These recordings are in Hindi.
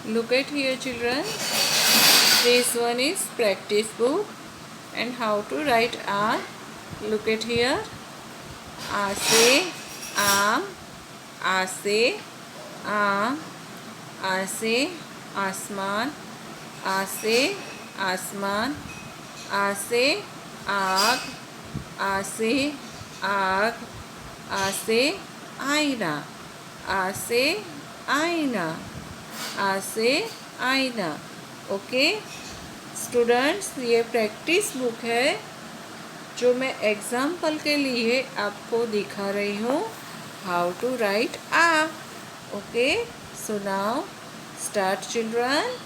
Look at here, children. This one is practice book and how to write R. Look at here. A से आम, आ से आम, आ से आसमान, आ से आसमान, आ से आग, आ से आग, आ से आईना, आ से आईना, आ से आईना। ओके स्टूडेंट्स, ये प्रैक्टिस बुक है जो मैं एग्जाम्पल के लिए आपको दिखा रही हूँ हाउ टू राइट आ। Okay so now start children.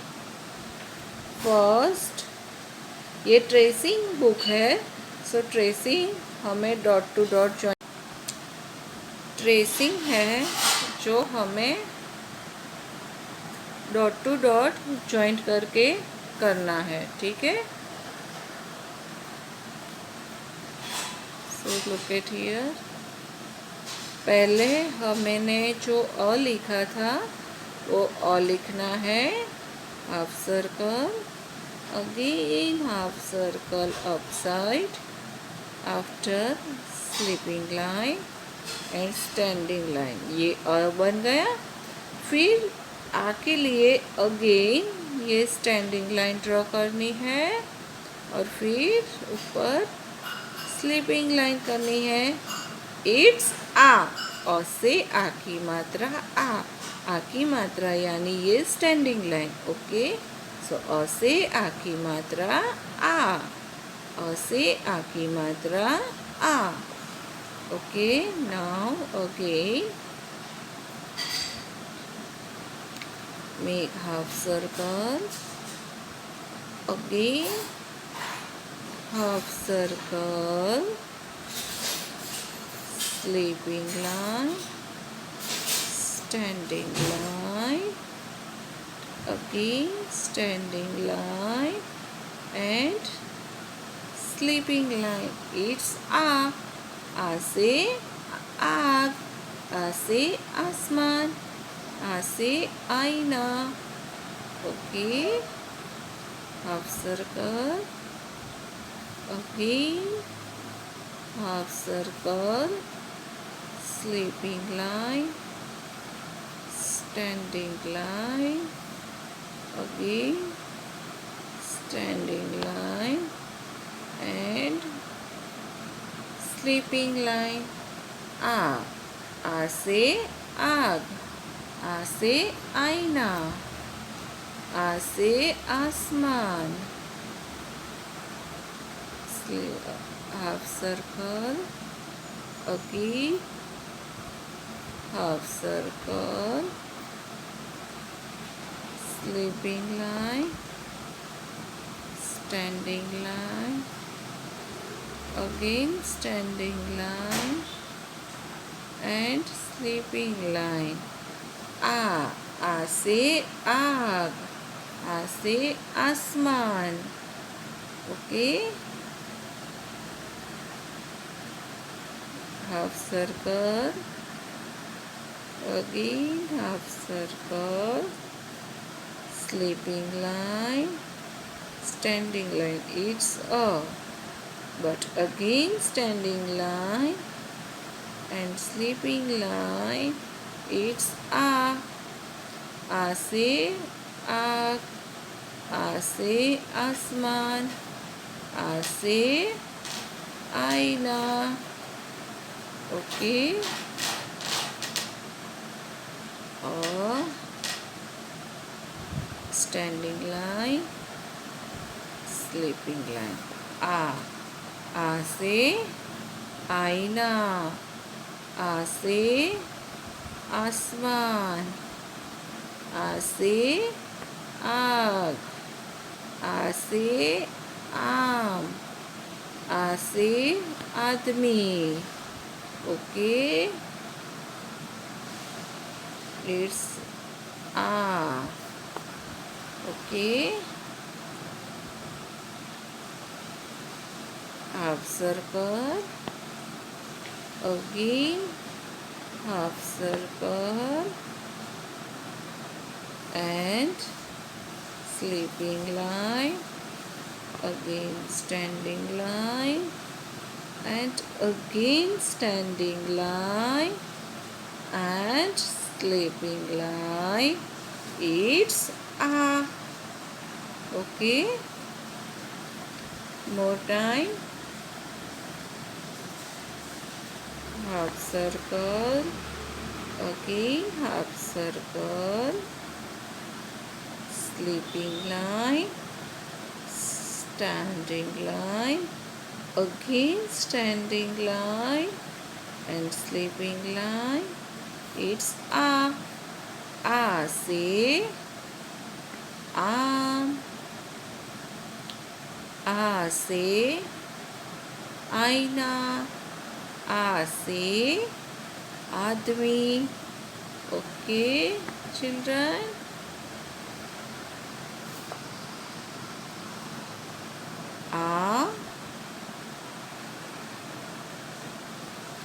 First ये ट्रेसिंग बुक है। सो ट्रेसिंग हमें dot to dot joint tracing है जो हमें डॉट टू डॉट जॉइंट करके करना है। ठीक है, सो लुक एट हियर। पहले हमने जो अ लिखा था वो अ लिखना है, half circle, again half circle upside, after sleeping line and standing line. ये अ बन गया। फिर आ के लिए अगेन ये स्टैंडिंग लाइन ड्रॉ करनी है और फिर ऊपर स्लीपिंग लाइन करनी है। इट्स आ से आ की मात्रा आ की मात्रा यानी ये स्टैंडिंग लाइन। ओके सो अ से आ की मात्रा अ से आ की मात्रा आ। Okay now again make half circle, again half circle, sleeping line, standing line, again standing line and sleeping line. It's आ से आग, आ से आसमान, आ से आईना। Okay half circle, again half circle, sleeping line, standing line, again standing line and sleeping line. आ से आग, आ से आईना, आ से आसमान, half circle, again half circle, sleeping line, standing line, again standing line and sleeping line. आ से आग, आ से आसमान। Okay half circle, again half circle, sleeping line, standing line. It's a, but again standing line and sleeping line. It's आ से आग, आ से आसमान, आ से आईना। ओके और standing line, sleeping line. आ से आईना, आ से आसमान, आ से आग, आ से आम, आ से आदमी। ओके इट्स आ। Okay half circle, again half circle, and sleeping line, again standing line, and again standing line and sleeping line. It's a. Okay, more time. Half circle, again half circle, sleeping line, standing line, again standing line and sleeping line. It's a. Say arm. Say आईना. से आदमी. Okay, children.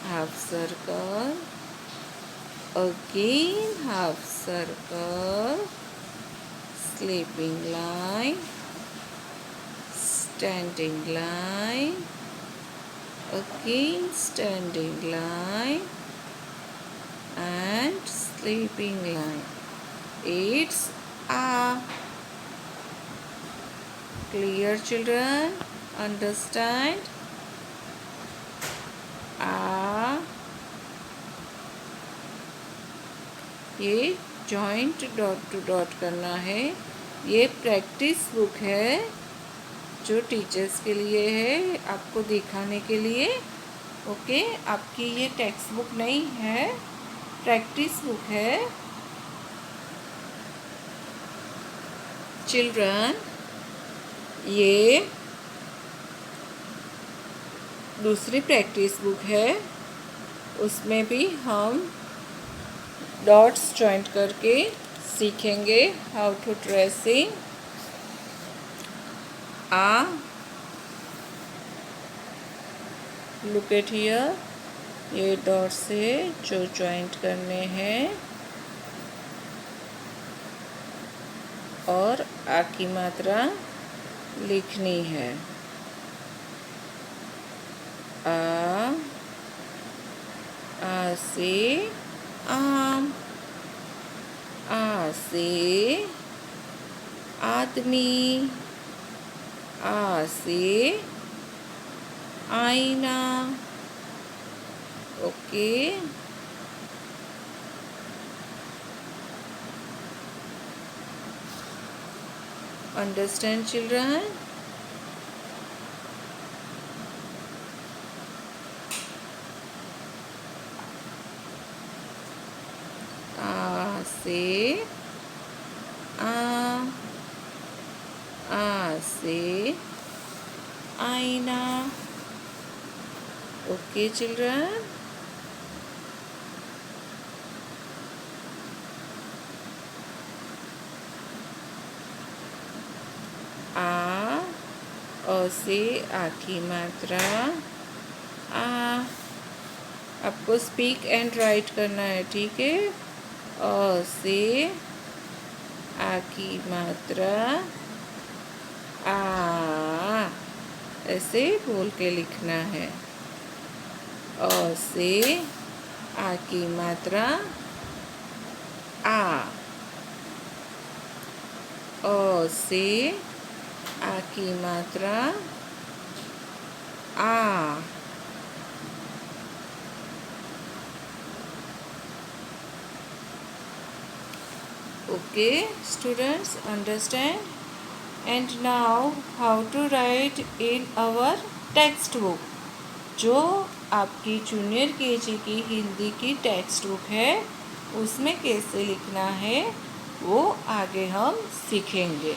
Half circle, again half circle, sleeping line, standing line, again standing line and sleeping line. It's a. Clear, children? Understand? ये जॉइंट डॉट टू डॉट करना है. ये प्रैक्टिस बुक है जो टीचर्स के लिए है, आपको दिखाने के लिए. ओके, आपकी ये टेक्स्ट बुक नहीं है, प्रैक्टिस बुक है. चिल्ड्रन, ये दूसरी प्रैक्टिस बुक है, उसमें भी हम डॉट्स जॉइंट करके सीखेंगे how to tracing. Look at here, ये डॉट से जो जॉइंट करने हैं और आ की मात्रा लिखनी है. आ से आम. से आदमी. से आईना. Okay, understand children? से से आईना. Okay children? से आ की मात्रा आपको स्पीक एंड राइट करना है, ठीक है? से आ की मात्रा ऐसे बोल के लिखना है. से आ की मात्रा से आ की मात्रा Okay, students, understand? And now how to write in our textbook. जो आपकी जूनियर केजी की हिंदी की टेक्स्ट बुक है उसमें कैसे लिखना है वो आगे हम सीखेंगे.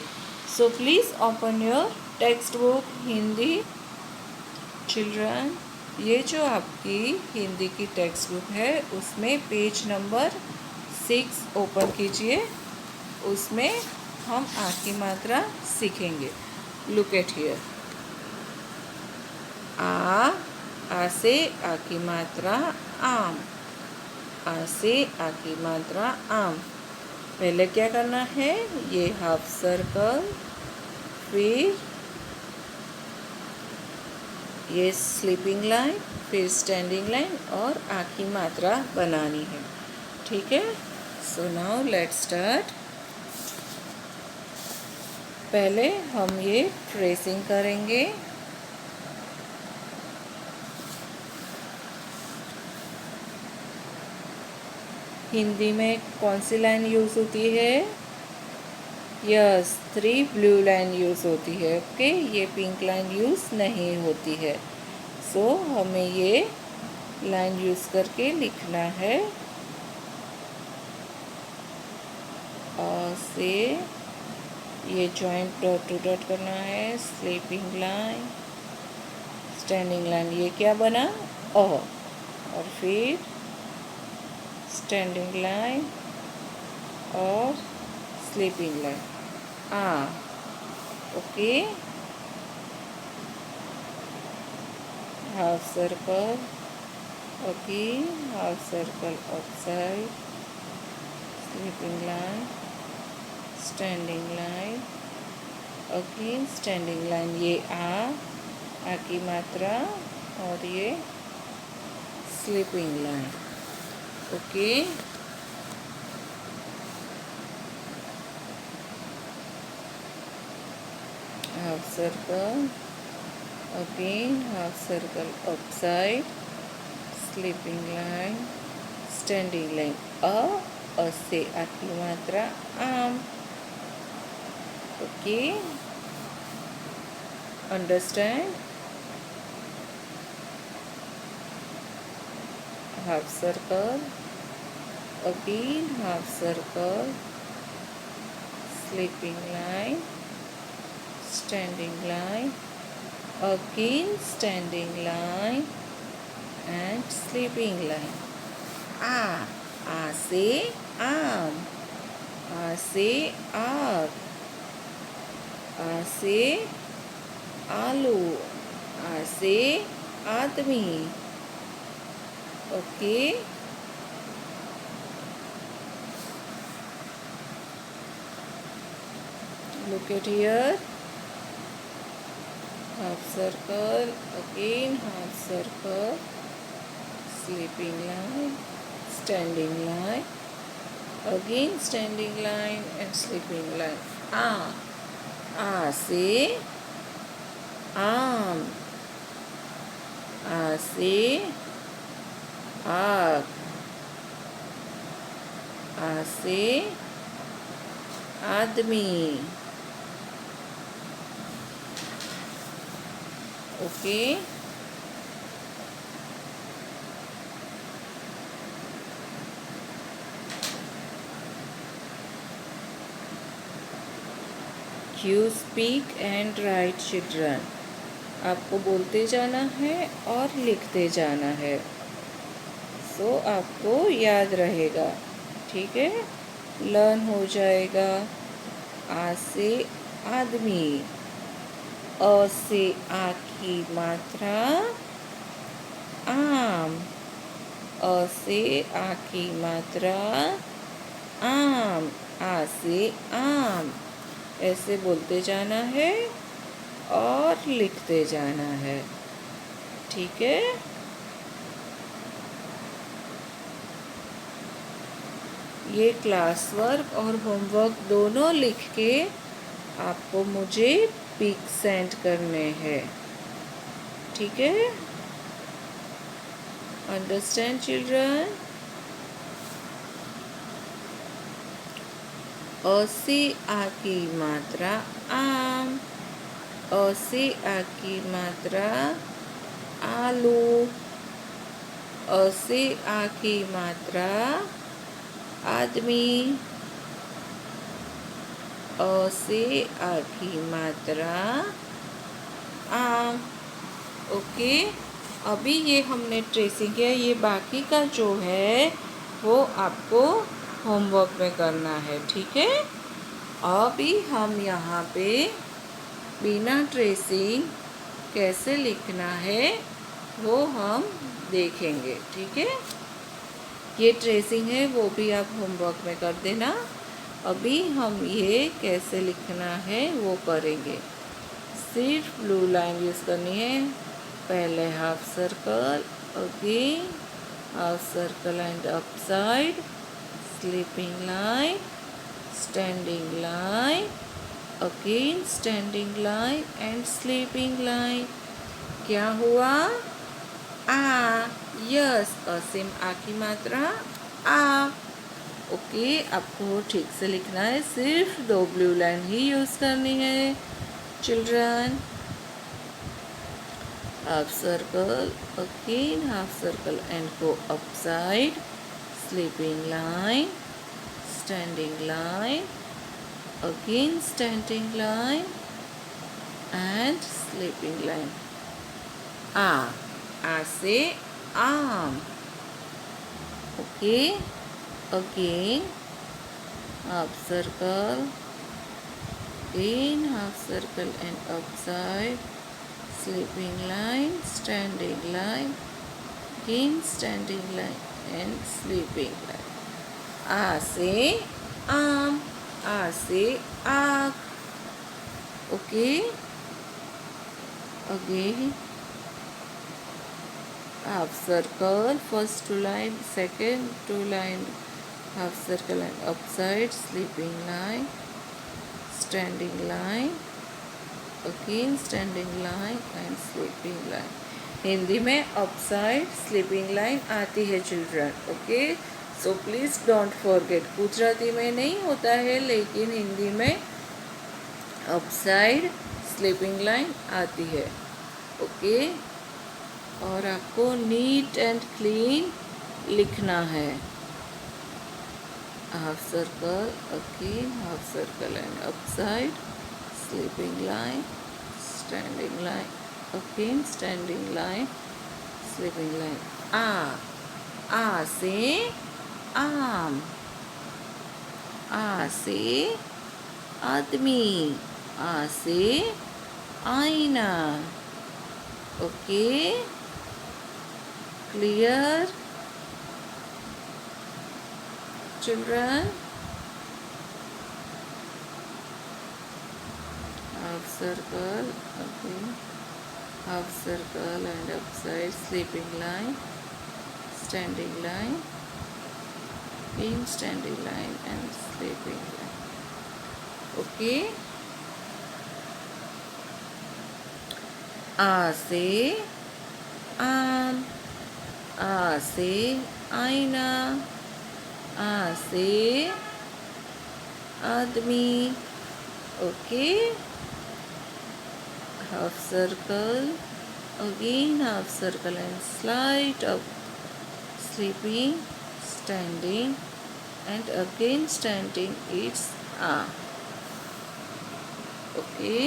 So please open your text book Hindi. Children, ये जो आपकी हिंदी की टेक्स्ट बुक है उसमें पेज नंबर 6 ओपन कीजिए. उसमें हम आ की मात्रा सीखेंगे. Look at here. आ से आ की मात्रा आम. आ से आ की मात्रा आम. पहले क्या करना है, ये हाफ सर्कल, फिर ये स्लीपिंग लाइन, फिर स्टैंडिंग लाइन और आखिरी मात्रा बनानी है। ठीक है, सो नाउ लेट्स स्टार्ट। पहले हम ये ट्रेसिंग करेंगे। हिंदी में कौन सी लाइन यूज़ होती है? यस, 3 ब्लू लाइन यूज़ होती है। ओके, ये पिंक लाइन यूज़ नहीं होती है। सो हमें ये लाइन यूज़ करके लिखना है। से ये जॉइंट डॉट टू डॉट करना है, स्लीपिंग लाइन, स्टैंडिंग लाइन, ये क्या बना? और फिर स्टैंडिंग लाइन और sleeping line okay. Half circle, okay, half circle outside, sleeping line, standing line, okay, standing line, ये आ की मात्रा और ये sleeping line. Okay, half circle, again half circle outside, sleeping line, standing line, a से आखिरी मात्रा आम। Okay, understand? Half circle, again half circle, sleeping line, standing line, again standing line and sleeping line। आ से आम, आ से आग, आ से आलू, आ से आदमी। Okay, look at here, half circle, again half circle, sleeping line, standing line, again standing line and sleeping line। आ से आम, आ से आग, आ से आदमी। Okay, you speak and right children. आपको बोलते जाना है और लिखते जाना है, सो आपको याद रहेगा। ठीक है, लर्न हो जाएगा। आ से आदमी, अ से आ की मात्रा आम, अ से आ की मात्रा आम, आ से आम, ऐसे बोलते जाना है और लिखते जाना है। ठीक है, ये क्लास वर्क और होमवर्क दोनों लिख के आपको मुझे पिक सेंड करने हैं। ठीक है, अंडरस्टैंड चिल्ड्रन? अ से आ की मात्रा आम, अ से आ की मात्रा आलू, अ से आ की मात्रा आदमी, अ से आ की मात्रा आम। ओके, अभी ये हमने ट्रेसिंग किया, ये बाकी का जो है वो आपको होमवर्क में करना है। ठीक है, अभी हम यहाँ पे बिना ट्रेसिंग कैसे लिखना है वो हम देखेंगे। ठीक है, ये ट्रेसिंग है वो भी आप होमवर्क में कर देना। अभी हम ये कैसे लिखना है वो करेंगे। सिर्फ ब्लू लाइन यूज़ करनी है। पहले half circle, again half circle and upside, sleeping line, standing line, again standing line and sleeping line. क्या हुआ? आ। यस, असीम आ की मात्रा आ। ओके, आपको ठीक से लिखना है। सिर्फ 2 ब्लू लाइन ही यूज़ करनी है children. Half circle, again half circle and go upside, sleeping line, standing line, again standing line and sleeping line. आ से आम। Okay, again half circle, again half circle and upside, sleeping line, standing line, again standing line and sleeping line. आ से आम, आ से आग। Okay, again half circle, first 2 line, second 2 line, half circle and upside, sleeping line, standing line, again standing line and sleeping line. Hindi में अपसाइड स्लीपिंग लाइन आती है children. Okay, so please don't forget. Gujarati में नहीं होता है लेकिन हिंदी में अपसाइड स्लीपिंग लाइन आती है। ओके, और आपको नीट एंड क्लीन लिखना है। half circle, again half circle and upside, sleeping line, standing line, again standing line, sleeping line. आ से आम, आ से आदमी, आ से आईना। Okay, clear children? Half circle, okay, half circle and upside, sleeping line, standing line, in standing line and sleeping line. Okay, आ से आम, आ से आईना, आ से आदमी। Okay, half circle, again half circle and slide up, sleeping, standing and again standing, it's आ। Okay,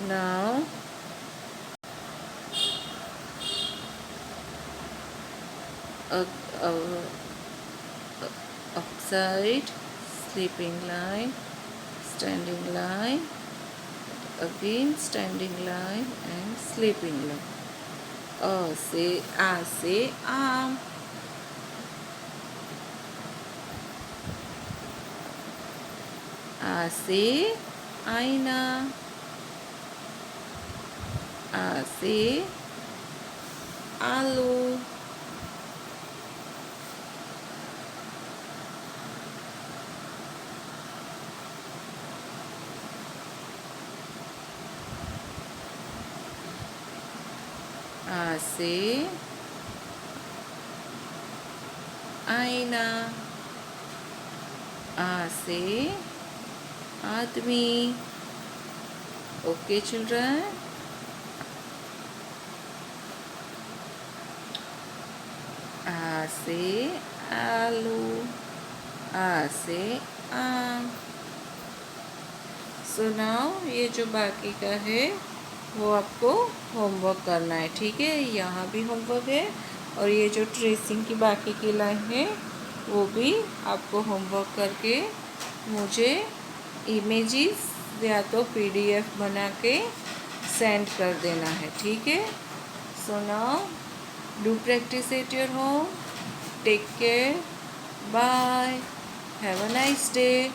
now upside, sleeping line, standing line, again standing line and sleeping line. आ से आम, आ से आईना, आ से आलू, आ से आईना, आ से आदमी। ओके चिल्ड्रन, आ से आलू, आ से आम। सो नाउ ये जो बाकी का है वो आपको होमवर्क करना है, ठीक है। यहाँ भी होमवर्क है और ये जो ट्रेसिंग की बाकी की लाइन है वो भी आपको होमवर्क करके मुझे इमेजेस या तो PDF बना के सेंड कर देना है, ठीक है। So now do practice at your home. Take care. Bye. Have a nice day.